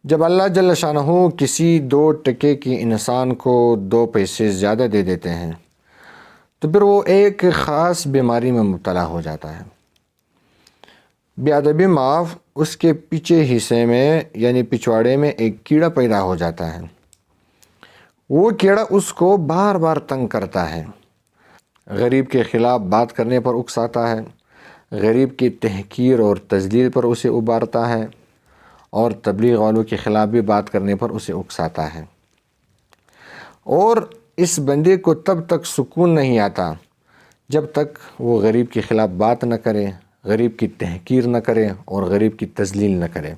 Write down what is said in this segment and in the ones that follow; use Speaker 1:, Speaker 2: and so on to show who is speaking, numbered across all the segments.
Speaker 1: جب اللہ جل شانہ کسی 2 ٹکے کی انسان کو 2 پیسے زیادہ دے دیتے ہیں تو پھر وہ ایک خاص بیماری میں مبتلا ہو جاتا ہے۔ بے ادبی معاف، اس کے پیچھے حصے میں یعنی پچھواڑے میں ایک کیڑا پیدا ہو جاتا ہے۔ وہ کیڑا اس کو بار بار تنگ کرتا ہے، غریب کے خلاف بات کرنے پر اکساتا ہے، غریب کی تحقیر اور تذلیل پر اسے ابارتا ہے، اور تبلیغ والوں کے خلاف بھی بات کرنے پر اسے اکساتا ہے۔ اور اس بندے کو تب تک سکون نہیں آتا جب تک وہ غریب کے خلاف بات نہ کرے، غریب کی تحقیر نہ کرے اور غریب کی تذلیل نہ کرے۔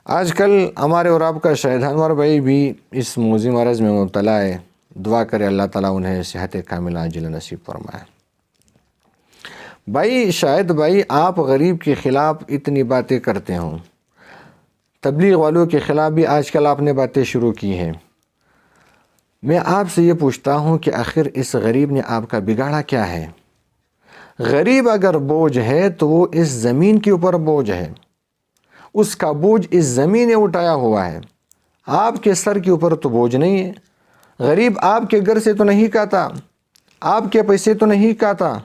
Speaker 1: آج کل ہمارے اور آپ کا شاہد انور بھائی بھی اس موذی مرض میں مبتلا ہے۔ دعا کرے اللہ تعالیٰ انہیں صحت کاملہ عاجلہ نصیب فرمائے۔ بھائی شاہد بھائی، آپ غریب کے خلاف اتنی باتیں کرتے ہوں، تبلیغ والوں کے خلاف بھی آج کل آپ نے باتیں شروع کی ہیں۔ میں آپ سے یہ پوچھتا ہوں کہ آخر اس غریب نے آپ کا بگاڑا کیا ہے؟ غریب اگر بوجھ ہے تو وہ اس زمین کے اوپر بوجھ ہے، اس کا بوجھ اس زمین نے اٹھایا ہوا ہے، آپ کے سر کے اوپر تو بوجھ نہیں ہے۔ غریب آپ کے گھر سے تو نہیں کھاتا، آپ کے پیسے تو نہیں کھاتا،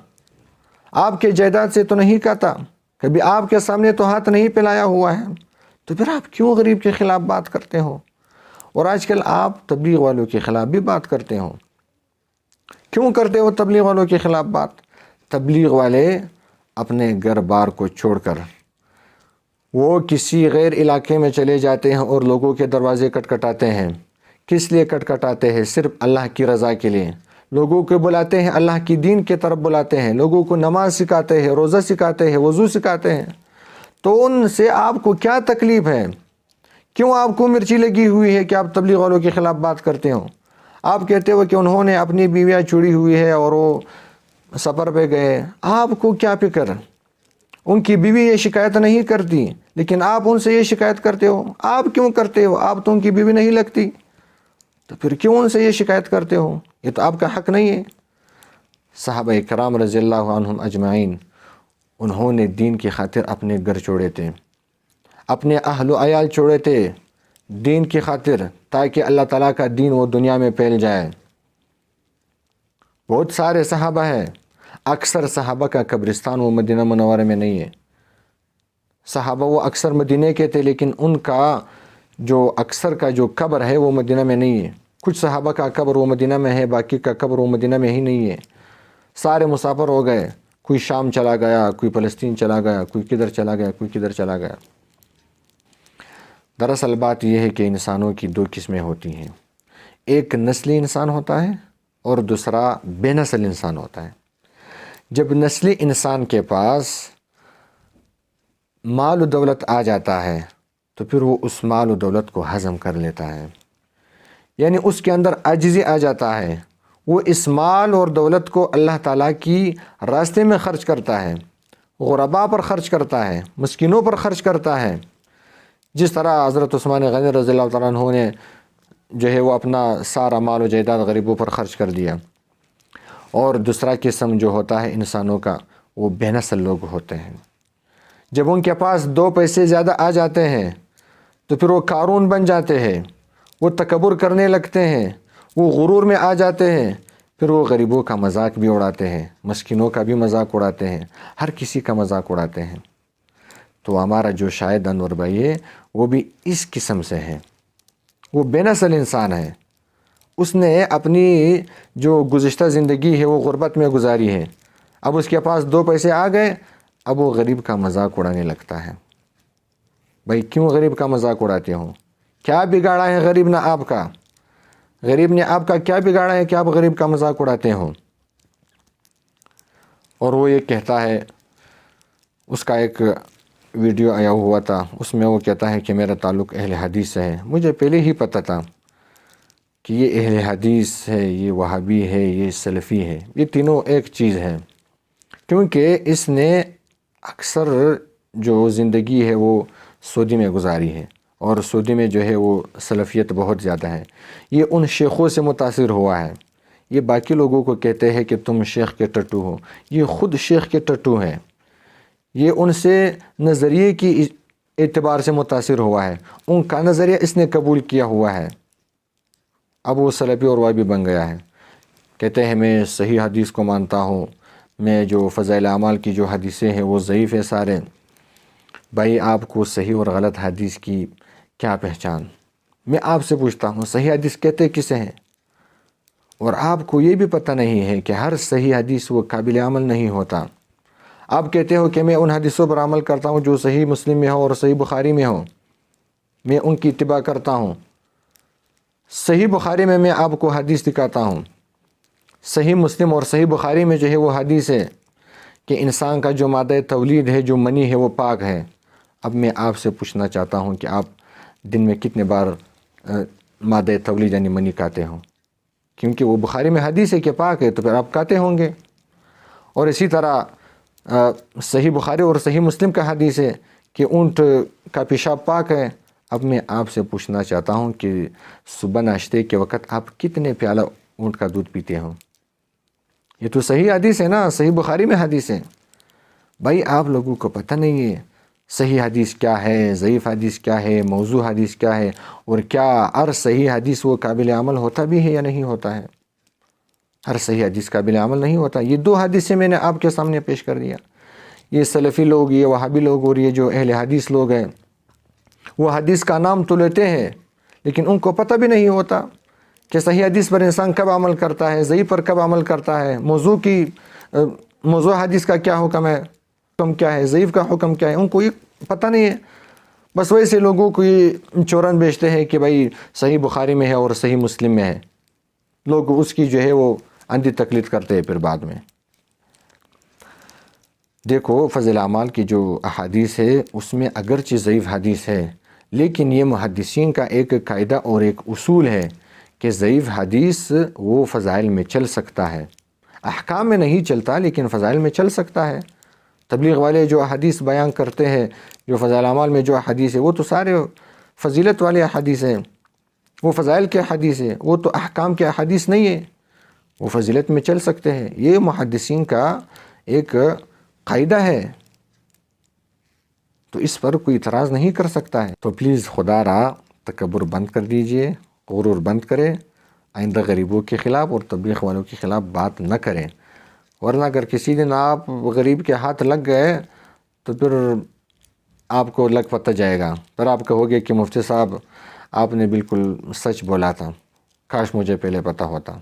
Speaker 1: آپ کے جائیداد سے تو نہیں کھاتا، کبھی آپ کے سامنے تو ہاتھ نہیں پھیلایا ہوا ہے، تو پھر آپ کیوں غریب کے خلاف بات کرتے ہو؟ اور آج کل آپ تبلیغ والوں کے خلاف بھی بات کرتے ہو۔ کیوں کرتے ہو تبلیغ والوں کے خلاف بات؟ تبلیغ والے اپنے گھر بار کو چھوڑ کر وہ کسی غیر علاقے میں چلے جاتے ہیں اور لوگوں کے دروازے کٹکھٹاتے ہیں۔ کس لیے کٹکھٹاتے ہیں؟ صرف اللہ کی رضا کے لیے۔ لوگوں کو بلاتے ہیں، اللہ کی دین کی طرف بلاتے ہیں، لوگوں کو نماز سکھاتے ہیں، روزہ سکھاتے ہیں، وضو سکھاتے ہیں۔ تو ان سے آپ کو کیا تکلیف ہے؟ کیوں آپ کو مرچی لگی ہوئی ہے کہ آپ تبلیغ والوں کے خلاف بات کرتے ہو؟ آپ کہتے ہو کہ انہوں نے اپنی بیویاں چھوڑی ہوئی ہے اور وہ سفر پہ گئے، آپ کو کیا فکر؟ ان کی بیوی یہ شکایت نہیں کرتی، لیکن آپ ان سے یہ شکایت کرتے ہو۔ آپ کیوں کرتے ہو؟ آپ تو ان کی بیوی نہیں لگتی، تو پھر کیوں ان سے یہ شکایت کرتے ہو؟ یہ تو آپ کا حق نہیں ہے۔ صحابہ کرام رضی اللہ عنہم اجمعین، انہوں نے دین کی خاطر اپنے گھر چھوڑے تھے، اپنے اہل و عیال چھوڑے تھے دین کی خاطر، تاکہ اللہ تعالیٰ کا دین وہ دنیا میں پھیل جائے۔ بہت سارے صحابہ ہیں، اکثر صحابہ کا قبرستان وہ مدینہ منورہ میں نہیں ہے۔ صحابہ وہ اکثر مدینہ کے تھے، لیکن ان کا جو اکثر کا جو قبر ہے وہ مدینہ میں نہیں ہے۔ کچھ صحابہ کا قبر وہ مدینہ میں ہے، باقی کا قبر وہ مدینہ میں ہی نہیں ہے۔ سارے مسافر ہو گئے، کوئی شام چلا گیا، کوئی فلسطین چلا گیا، کوئی کدھر چلا گیا، کوئی کدھر چلا گیا۔ دراصل بات یہ ہے کہ انسانوں کی 2 قسمیں ہوتی ہیں، ایک نسلی انسان ہوتا ہے اور دوسرا بے نسل انسان ہوتا ہے۔ جب نسلی انسان کے پاس مال و دولت آ جاتا ہے تو پھر وہ اس مال و دولت کو ہضم کر لیتا ہے، یعنی اس کے اندر عاجزی آ جاتا ہے۔ وہ اس مال اور دولت کو اللہ تعالیٰ کی راستے میں خرچ کرتا ہے، غرباء پر خرچ کرتا ہے، مسکینوں پر خرچ کرتا ہے۔ جس طرح حضرت عثمان غنی رضی اللہ تعالیٰ عنہ نے جو ہے وہ اپنا سارا مال و جائیداد غریبوں پر خرچ کر دیا۔ اور دوسرا قسم جو ہوتا ہے انسانوں کا، وہ بے نسل لوگ ہوتے ہیں۔ جب ان کے پاس 2 پیسے زیادہ آ جاتے ہیں تو پھر وہ قارون بن جاتے ہیں، وہ تکبر کرنے لگتے ہیں، وہ غرور میں آ جاتے ہیں، پھر وہ غریبوں کا مذاق بھی اڑاتے ہیں، مسکینوں کا بھی مذاق اڑاتے ہیں، ہر کسی کا مذاق اڑاتے ہیں۔ تو ہمارا جو شاہد انور بھائی ہے وہ بھی اس قسم سے ہے، وہ بے نسل انسان ہے۔ اس نے اپنی جو گزشتہ زندگی ہے وہ غربت میں گزاری ہے، اب اس کے پاس 2 پیسے آ گئے، اب وہ غریب کا مذاق اڑانے لگتا ہے۔ بھائی کیوں غریب کا مذاق اڑاتے ہو؟ کیا بگاڑا ہے غریب نے آپ کا؟ غریب نے آپ کا کیا بگاڑا ہے کہ آپ غریب کا مذاق اڑاتے ہو؟ اور وہ یہ کہتا ہے، اس کا ایک ویڈیو آیا ہوا تھا، اس میں وہ کہتا ہے کہ میرا تعلق اہل حدیث سے ہے۔ مجھے پہلے ہی پتہ تھا کہ یہ اہل حدیث ہے، یہ وہابی ہے، یہ سلفی ہے، یہ تینوں ایک چیز ہے، کیونکہ اس نے اکثر جو زندگی ہے وہ سعودی میں گزاری ہے، اور سعودی میں جو ہے وہ سلفیت بہت زیادہ ہے۔ یہ ان شیخوں سے متاثر ہوا ہے۔ یہ باقی لوگوں کو کہتے ہیں کہ تم شیخ کے ٹٹو ہو، یہ خود شیخ کے ٹٹو ہیں۔ یہ ان سے نظریے کی اعتبار سے متاثر ہوا ہے، ان کا نظریہ اس نے قبول کیا ہوا ہے، اب وہ سلفی اور وہابی بن گیا ہے۔ کہتے ہیں میں صحیح حدیث کو مانتا ہوں، میں جو فضائل اعمال کی جو حدیثیں ہیں وہ ضعیف ہے سارے۔ بھائی آپ کو صحیح اور غلط حدیث کی کیا پہچان؟ میں آپ سے پوچھتا ہوں صحیح حدیث کہتے کسے ہیں؟ اور آپ کو یہ بھی پتہ نہیں ہے کہ ہر صحیح حدیث وہ قابل عمل نہیں ہوتا۔ آپ کہتے ہو کہ میں ان حدیثوں پر عمل کرتا ہوں جو صحیح مسلم میں ہو اور صحیح بخاری میں ہو، میں ان کی اتباع کرتا ہوں۔ صحیح بخاری میں آپ کو حدیث دکھاتا ہوں، صحیح مسلم اور صحیح بخاری میں جو ہے وہ حدیث ہے کہ انسان کا جو مادہ تولید ہے، جو منی ہے، وہ پاک ہے۔ اب میں آپ سے پوچھنا چاہتا ہوں کہ آپ دن میں کتنے بار مادہ تولید یعنی منی کھاتے ہوں؟ کیونکہ وہ بخاری میں حدیث ہے کہ پاک ہے، تو پھر آپ کھاتے ہوں گے۔ اور اسی طرح صحیح بخاری اور صحیح مسلم کا حدیث ہے کہ اونٹ کا پیشاب پاک ہے۔ اب میں آپ سے پوچھنا چاہتا ہوں کہ صبح ناشتے کے وقت آپ کتنے پیالہ اونٹ کا دودھ پیتے ہوں؟ یہ تو صحیح حدیث ہے نا، صحیح بخاری میں حدیث ہے۔ بھائی آپ لوگوں کو پتہ نہیں ہے صحیح حدیث کیا ہے، ضعیف حدیث کیا ہے، موضوع حدیث کیا ہے، اور کیا ہر صحیح حدیث وہ قابل عمل ہوتا بھی ہے یا نہیں ہوتا ہے؟ ہر صحیح حدیث قابل عمل نہیں ہوتا۔ یہ دو حدیثیں میں نے آپ کے سامنے پیش کر دیا۔ یہ سلفی لوگ، یہ وہابی لوگ اور یہ جو اہل حدیث لوگ ہیں، وہ حدیث کا نام تو لیتے ہیں لیکن ان کو پتہ بھی نہیں ہوتا کہ صحیح حدیث پر انسان کب عمل کرتا ہے، ضعیف پر کب عمل کرتا ہے، موضوع حدیث کا کیا حکم ہے، حکم کیا ہے، ضعیف کا حکم کیا ہے، ان کو یہ پتہ نہیں ہے۔ بس ویسے لوگوں کو یہ چورن بیچتے ہیں کہ بھائی صحیح بخاری میں ہے اور صحیح مسلم میں ہے، لوگ اس کی جو ہے وہ اندھی تقلید کرتے ہیں پھر بعد میں۔ دیکھو فضل اعمال کی جو احادیث ہے اس میں اگرچہ ضعیف حدیث ہے، لیکن یہ محدثین کا ایک قاعدہ اور ایک اصول ہے کہ ضعیف حدیث وہ فضائل میں چل سکتا ہے، احکام میں نہیں چلتا لیکن فضائل میں چل سکتا ہے۔ تبلیغ والے جو احادیث بیان کرتے ہیں، جو فضائل اعمال میں جو حدیث ہے، وہ تو سارے فضیلت والے حدیث ہیں، وہ فضائل کے حدیث ہے، وہ تو احکام کے حدیث نہیں ہے، وہ فضیلت میں چل سکتے ہیں۔ یہ محدثین کا ایک قاعدہ ہے، تو اس پر کوئی اعتراض نہیں کر سکتا ہے۔ تو پلیز خدا را تکبر بند کر دیجئے، غرور بند کرے، آئندہ غریبوں کے خلاف اور تبلیغ والوں کے خلاف بات نہ کریں، ورنہ اگر کسی دن آپ غریب کے ہاتھ لگ گئے تو پھر آپ کو لگ پتہ جائے گا، پھر آپ کہو گے کہ مفتی صاحب آپ نے بالکل سچ بولا تھا، کاش مجھے پہلے پتہ ہوتا۔